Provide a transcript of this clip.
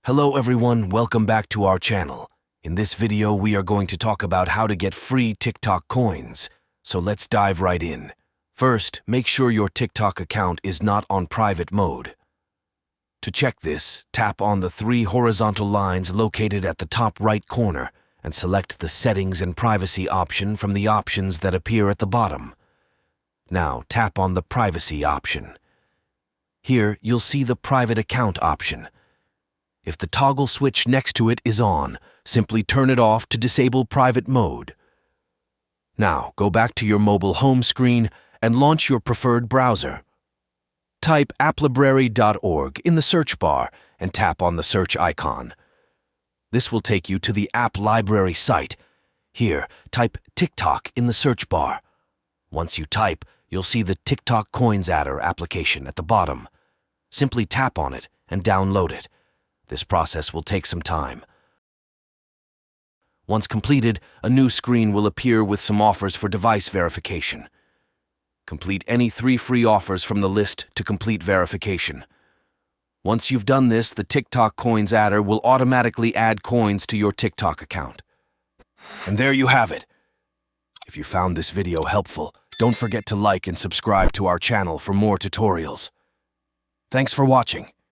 Hello everyone, welcome back to our channel. In this video, we are going to talk about how to get free TikTok coins. So let's dive right in. First, make sure your TikTok account is not on private mode. To check this, tap on the three horizontal lines located at the top right corner and select the Settings and Privacy option from the options that appear at the bottom. Now, tap on the Privacy option. Here, you'll see the Private Account option. If the toggle switch next to it is on, simply turn it off to disable private mode. Now, go back to your mobile home screen and launch your preferred browser. Type applibrary.org in the search bar and tap on the search icon. This will take you to the App Library site. Here, type TikTok in the search bar. Once you type, you'll see the TikTok Coins Adder application at the bottom. Simply tap on it and download it. This process will take some time. Once completed, a new screen will appear with some offers for device verification. Complete any 3 free offers from the list to complete verification. Once you've done this, the TikTok Coins Adder will automatically add coins to your TikTok account. And there you have it. If you found this video helpful, don't forget to like and subscribe to our channel for more tutorials. Thanks for watching.